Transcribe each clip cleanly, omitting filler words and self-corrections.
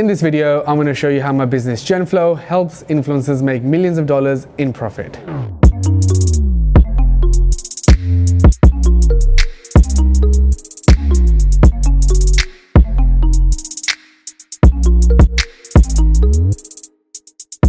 In this video, I'm going to show you how my business Genflow helps influencers make millions of dollars in profit.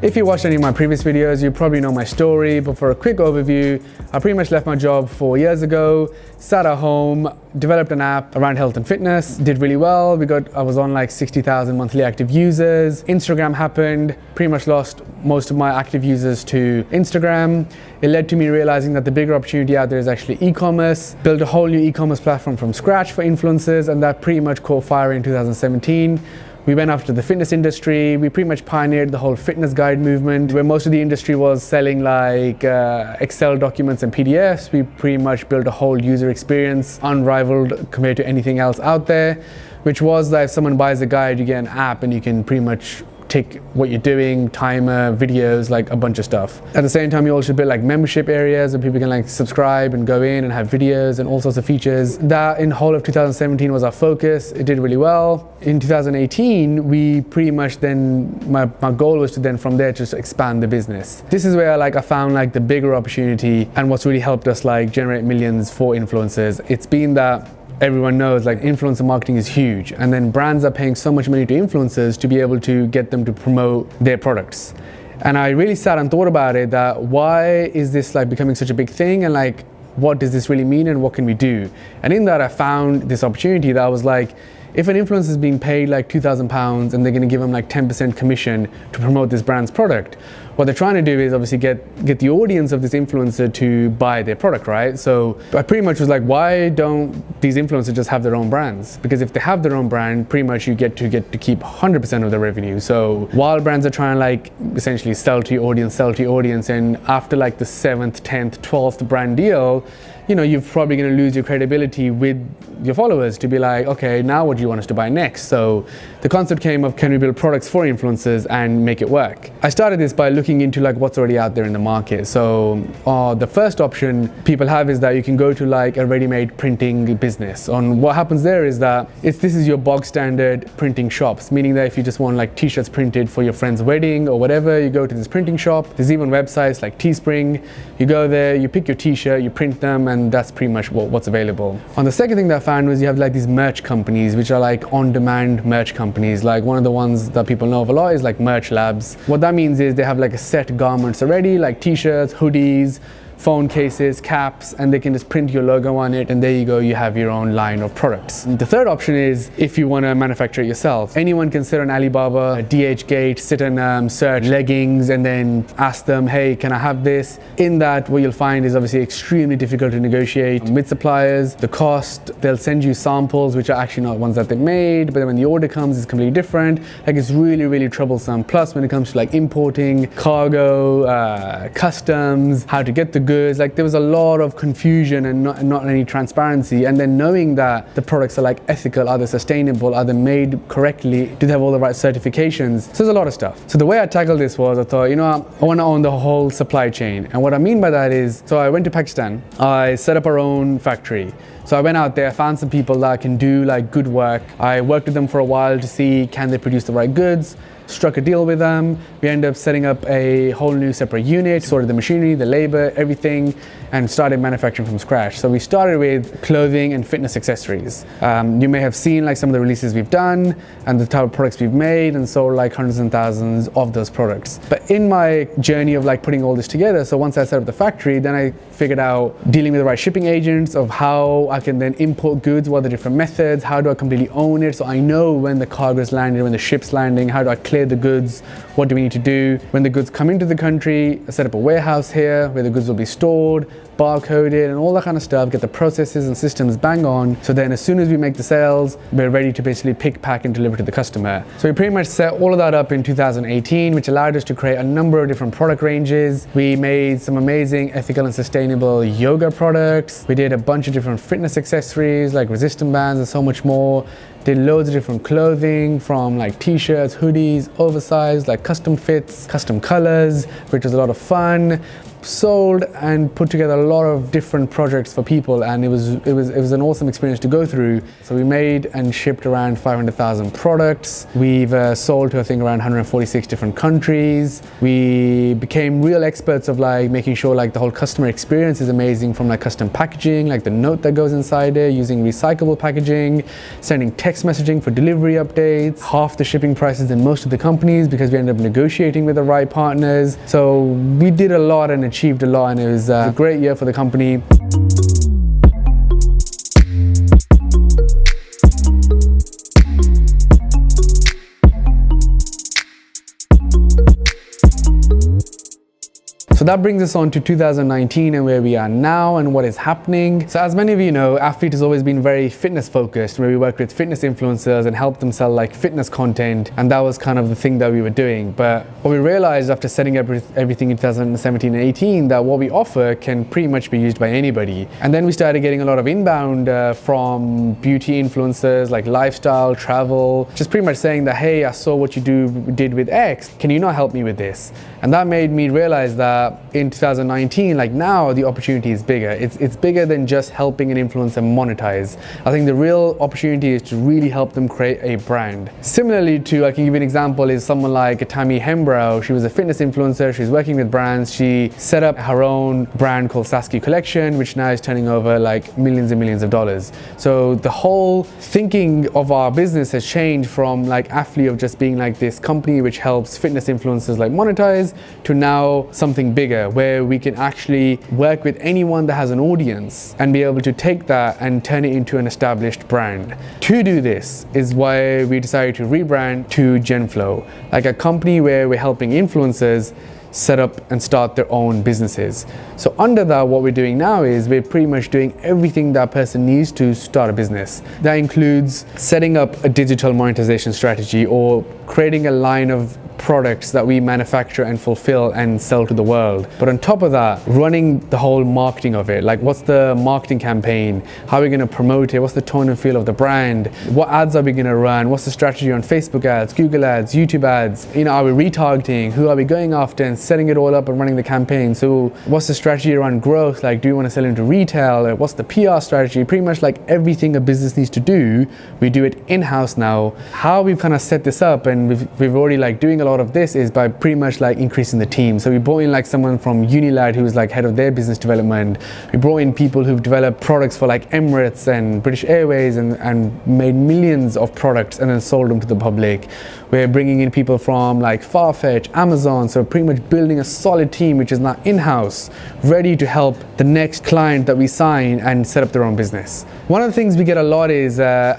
If you watched any of my previous videos, you probably know my story, but for a quick overview, I pretty much left my job 4 years ago, sat at home, developed an app around health and fitness, did really well. I was on like 60,000 monthly active users. Instagram happened, pretty much lost most of my active users to Instagram. It led to me realizing that the bigger opportunity out there is actually e-commerce. Built a whole new e-commerce platform from scratch for influencers, and that pretty much caught fire in 2017. We went after the fitness industry. We pretty much pioneered the whole fitness guide movement, where most of the industry was selling like Excel documents and PDFs. We pretty much built a whole user experience unrivaled compared to anything else out there, which was that if someone buys a guide, you get an app and you can pretty much tick what you're doing, timer, videos, like a bunch of stuff. At the same time, you also build like membership areas where people can like subscribe and go in and have videos and all sorts of features. That in whole of 2017 was our focus. It did really well. In 2018, we pretty much then, my goal was to then from there just expand the business. This is where I found like the bigger opportunity and what's really helped us like generate millions for influencers. It's been that everyone knows like influencer marketing is huge, and then brands are paying so much money to influencers to be able to get them to promote their products. And I really sat and thought about it, that why is this like becoming such a big thing, and like what does this really mean and what can we do? And in that I found this opportunity that I was like, if an influencer is being paid like £2,000 and they're going to give them like 10% commission to promote this brand's product, what they're trying to do is obviously get the audience of this influencer to buy their product, right? So I pretty much was like, why don't these influencers just have their own brands? Because if they have their own brand, pretty much you get to keep 100% of the revenue. So while brands are trying to like essentially sell to your audience, and after like the 7th, 10th, 12th brand deal, you know, you're probably going to lose your credibility with your followers to be like, okay, now what do you want us to buy next? So the concept came of, can we build products for influencers and make it work? I started this by looking into like what's already out there in the market. So the first option people have is that you can go to like a ready-made printing business. And what happens there is that this is your bog standard printing shops, meaning that if you just want like t-shirts printed for your friend's wedding or whatever, you go to this printing shop. There's even websites like Teespring. You go there, you pick your t-shirt, you print them, and that's pretty much what's available. On the second thing that I found was you have like these merch companies, which are like on-demand merch companies. Like one of the ones that people know of a lot is like Merch Labs. What that means is they have like a set garments already, like t-shirts, hoodies, phone cases, caps, and they can just print your logo on it, and there you go, you have your own line of products. The third option is if you want to manufacture it yourself. Anyone can sit on Alibaba, DHgate, sit and search leggings and then ask them, hey, can I have this? In that, what you'll find is obviously extremely difficult to negotiate with suppliers. The cost, they'll send you samples which are actually not ones that they made, but then when the order comes, it's completely different. Like it's really, really troublesome. Plus when it comes to like importing, cargo, customs, how to get the goods, like there was a lot of confusion and not any transparency. And then knowing that the products are like ethical, are they sustainable, are they made correctly, do they have all the right certifications? So there's a lot of stuff. So the way I tackled this was I thought, you know what, I want to own the whole supply chain. And what I mean by that is, so I went to Pakistan, I set up our own factory. So I went out there, found some people that can do like good work. I worked with them for a while to see, can they produce the right goods? Struck a deal with them. We ended up setting up a whole new separate unit, sorted the machinery, the labor, everything, and started manufacturing from scratch. So we started with clothing and fitness accessories. You may have seen like some of the releases we've done and the type of products we've made, and sold like hundreds and thousands of those products. But in my journey of like putting all this together, so once I set up the factory, then I figured out dealing with the right shipping agents, of how I can then import goods, what are the different methods, how do I completely own it, so I know when the cargo's landing, when the ship's landing, how do I clear the goods, what do we need to do when the goods come into the country. I set up a warehouse here where the goods will be stored, barcoded, and all that kind of stuff, get the processes and systems bang on, so then as soon as we make the sales, we're ready to basically pick, pack and deliver to the customer. So we pretty much set all of that up in 2018, which allowed us to create a number of different product ranges. We made some amazing ethical and sustainable yoga products. We did a bunch of different fitness accessories like resistance bands and so much more. Did loads of different clothing, from like t-shirts, hoodies, oversized, like custom fits, custom colors, which was a lot of fun. sold and put together a lot of different projects for people, and it was an awesome experience to go through. So we made and shipped around 500,000 products. We've sold to I think around 146 different countries. We became real experts of like making sure like the whole customer experience is amazing, from like custom packaging, like the note that goes inside it, using recyclable packaging, sending text messaging for delivery updates, half the shipping prices in most of the companies because we ended up negotiating with the right partners. So we did a lot and achieved a lot, and it was a great year for the company. So that brings us on to 2019 and where we are now and what is happening. So as many of you know, Athlete has always been very fitness focused, where we work with fitness influencers and help them sell like fitness content, and that was kind of the thing that we were doing. But what we realized after setting up everything in 2017 and 18, that what we offer can pretty much be used by anybody. And then we started getting a lot of inbound from beauty influencers, like lifestyle, travel, just pretty much saying that, hey, I saw what you did with X, can you not help me with this? And that made me realize that in 2019, like now, the opportunity is bigger. It's bigger than just helping an influencer monetize. I think the real opportunity is to really help them create a brand. Similarly to, I can give you an example, is someone like Tammy Hembrow. She was a fitness influencer. She's working with brands. She set up her own brand called Saskia Collection, which now is turning over like millions and millions of dollars. So the whole thinking of our business has changed from like Athlete of just being like this company which helps fitness influencers like monetize, to now something bigger, where we can actually work with anyone that has an audience and be able to take that and turn it into an established brand. To do this is why we decided to rebrand to Genflow, like a company where we're helping influencers set up and start their own businesses. So under that, what we're doing now is we're pretty much doing everything that person needs to start a business. That includes setting up a digital monetization strategy, or creating a line of products that we manufacture and fulfill and sell to the world. But on top of that, running the whole marketing of it, like what's the marketing campaign, how are we going to promote it, what's the tone and feel of the brand, what ads are we going to run, what's the strategy on Facebook ads, Google ads, YouTube ads, are we retargeting, who are we going after, and setting it all up and running the campaign. So what's the strategy around growth, like do we want to sell into retail, what's the PR strategy, pretty much like everything a business needs to do, we do it in-house now. How we've kind of set this up, and we've already like doing a lot of this is by pretty much like increasing the team. So we brought in like someone from Unilad who was like head of their business development. We brought in people who've developed products for like Emirates and British Airways and made millions of products and then sold them to the public. We're bringing in people from like Farfetch, Amazon, so pretty much building a solid team which is now in-house, ready to help the next client that we sign and set up their own business. One of the things we get a lot is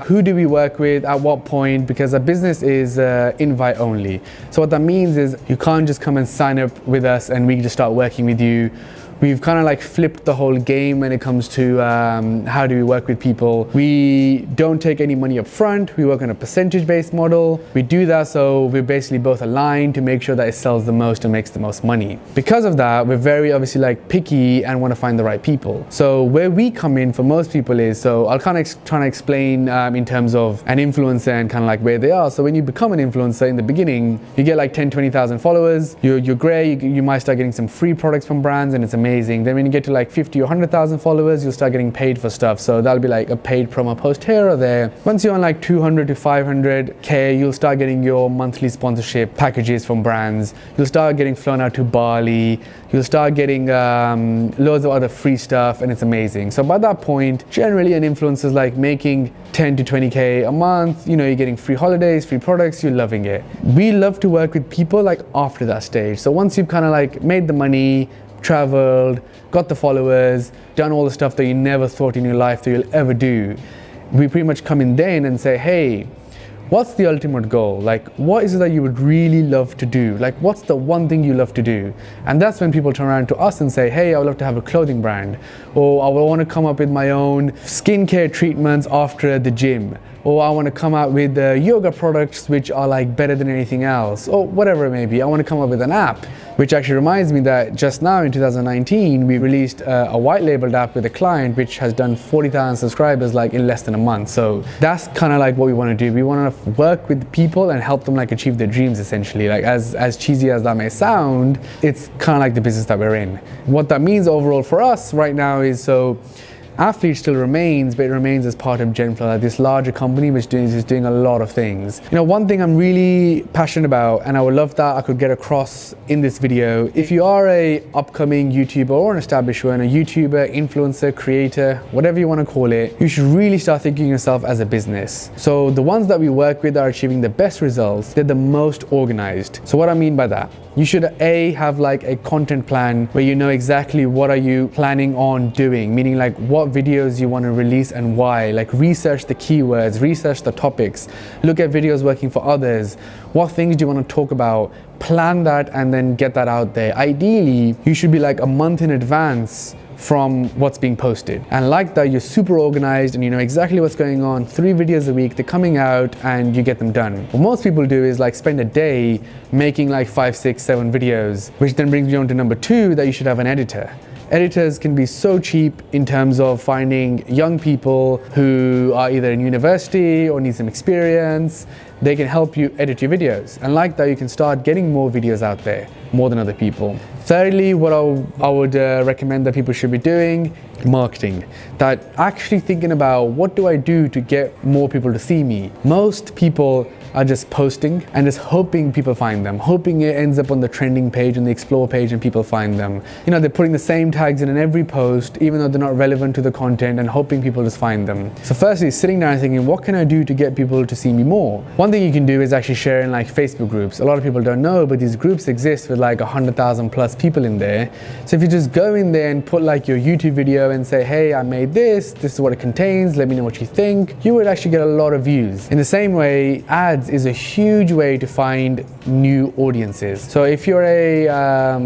who do we work with, at what point, because our business is invite only. So what that means is you can't just come and sign up with us and we can just start working with you. We've kind of like flipped the whole game when it comes to how do we work with people. We don't take any money up front. We work on a percentage-based model. We do that so we're basically both aligned to make sure that it sells the most and makes the most money. Because of that, we're very obviously like picky and want to find the right people. So where we come in for most people is, so I'll kind of try to explain in terms of an influencer and kind of like where they are. So when you become an influencer in the beginning, you get like 10, 20,000 followers. You're great. You might start getting some free products from brands and it's amazing. Then when you get to like 50 or 100,000 followers, you'll start getting paid for stuff. So that'll be like a paid promo post here or there. Once you're on like 200 to 500K, you'll start getting your monthly sponsorship packages from brands. You'll start getting flown out to Bali. You'll start getting loads of other free stuff, and it's amazing. So by that point, generally an influencer is like making 10 to 20K a month. You're getting free holidays, free products, you're loving it. We love to work with people like after that stage. So once you've kind of like made the money, traveled, got the followers, done all the stuff that you never thought in your life that you'll ever do, we pretty much come in then and say, hey, what's the ultimate goal? Like, what is it that you would really love to do? Like, what's the one thing you love to do? And that's when people turn around to us and say, hey, I would love to have a clothing brand, or I want to come up with my own skincare treatments after the gym, or I want to come out with yoga products which are like better than anything else, or whatever it may be. I want to come up with an app. Which actually reminds me that just now in 2019, we released a white labeled app with a client which has done 40,000 subscribers like in less than a month. So that's kind of like what we want to do. We want to work with people and help them like achieve their dreams, essentially. Like as cheesy as that may sound, it's kind of like the business that we're in. What that means overall for us right now is, so Athlete still remains, but it remains as part of Genflow, like this larger company which is doing a lot of things. You know, one thing I'm really passionate about, and I would love that I could get across in this video, if you are a upcoming YouTuber or an established one, a YouTuber, influencer, creator, whatever you want to call it, you should really start thinking of yourself as a business. So the ones that we work with are achieving the best results. They're the most organized. So what I mean by that, you should have like a content plan where you know exactly what are you planning on doing, meaning like what videos you want to release and why. Like research the keywords, research the topics, look at videos working for others, what things do you want to talk about, plan that and then get that out there. Ideally, you should be like a month in advance from what's being posted, and like that you're super organized and you know exactly what's going on. 3 videos a week, they're coming out and you get them done. What most people do is like spend a day making like 5, 6, 7 videos, which then brings me on to number 2, that you should have an editor. Editors can be so cheap in terms of finding young people who are either in university or need some experience. They can help you edit your videos, and like that you can start getting more videos out there, more than other people. Thirdly, what I would recommend that people should be doing, marketing. That actually thinking about what do I do to get more people to see me. Most people are just posting and just hoping people find them, hoping it ends up on the trending page and the explore page and people find them. You know, they're putting the same tags in every post, even though they're not relevant to the content, and hoping people just find them. So firstly, sitting down and thinking, what can I do to get people to see me more? One thing you can do is actually share in like Facebook groups. A lot of people don't know, but these groups exist with like 100,000 plus people in there. So if you just go in there and put like your YouTube video and say, hey, I made this is what it contains, let me know what you think, you would actually get a lot of views. In the same way, ads is a huge way to find new audiences. So if you're a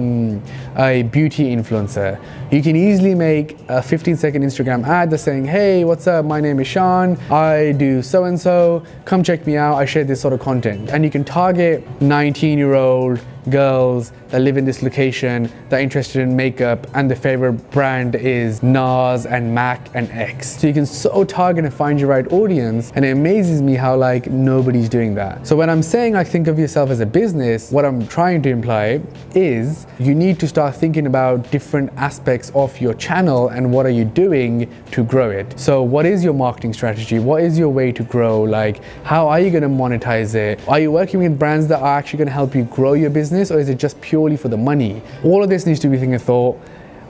beauty influencer, you can easily make a 15-second Instagram ad that's saying, hey, what's up? My name is Sean. I do so-and-so. Come check me out. I share this sort of content. And you can target 19-year-old girls that live in this location, that are interested in makeup, and their favorite brand is NARS and MAC and X. So you can so target and find your right audience, and it amazes me how like nobody's doing that. So when I'm saying I think of yourself as a business, what I'm trying to imply is you need to start thinking about different aspects of your channel and what are you doing to grow it. So what is your marketing strategy? What is your way to grow? Like, how are you going to monetize it? Are you working with brands that are actually going to help you grow your business, or is it just purely for the money? All of this needs to be thinking thought.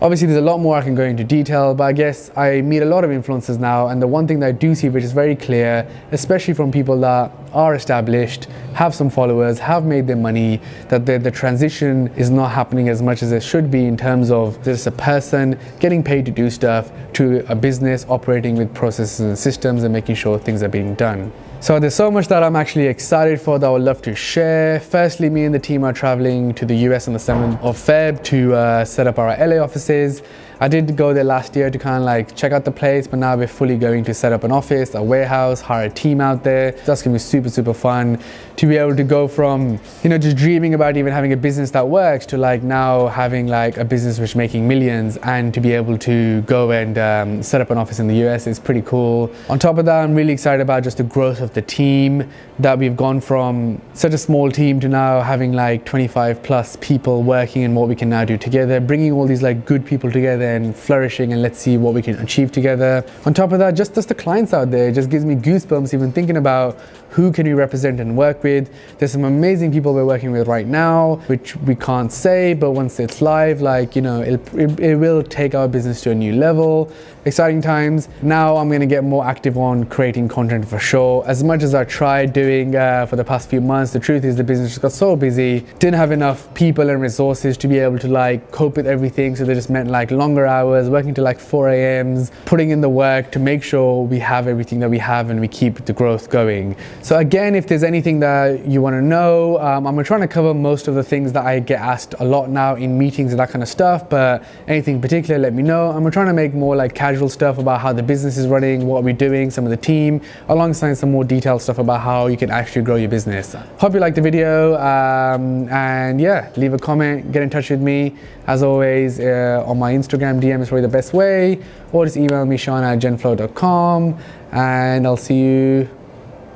Obviously, there's a lot more I can go into detail, but I guess I meet a lot of influencers now, and the one thing that I do see which is very clear, especially from people that are established, have some followers, have made their money, that the transition is not happening as much as it should be in terms of there's a person getting paid to do stuff to a business operating with processes and systems and making sure things are being done. So there's so much that I'm actually excited for that I would love to share. Firstly, me and the team are traveling to the US on the 7th of Feb to set up our LA offices. I did go there last year to kind of like check out the place, but now we're fully going to set up an office, a warehouse, hire a team out there. That's gonna be super, super fun to be able to go from, you know, just dreaming about even having a business that works to like now having like a business which is making millions, and to be able to go and set up an office in the US is pretty cool. On top of that, I'm really excited about just the growth of the team, that we've gone from such a small team to now having like 25 plus people working in what we can now do together, bringing all these like good people together and flourishing, and let's see what we can achieve together. On top of that, just the clients out there, it just gives me goosebumps even thinking about who can we represent and work with. There's some amazing people we're working with right now, which we can't say, but once it's live, like, you know, it will take our business to a new level. Exciting times. Now I'm gonna get more active on creating content for sure. As much as I tried doing for the past few months, the truth is the business just got so busy, didn't have enough people and resources to be able to like cope with everything. So they just meant like longer hours, working till like 4 a.m, putting in the work to make sure we have everything that we have and we keep the growth going. So again, if there's anything that you want to know, I'm trying to cover most of the things that I get asked a lot now in meetings and that kind of stuff, but anything in particular, let me know. I'm trying to make more like casual casual stuff about how the business is running, what we're doing, some of the team, alongside some more detailed stuff about how you can actually grow your business. Hope you liked the video, and yeah, leave a comment, get in touch with me. As always, on my Instagram DM is probably the best way, or just email me, Sean@genflow.com, and I'll see you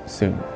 soon.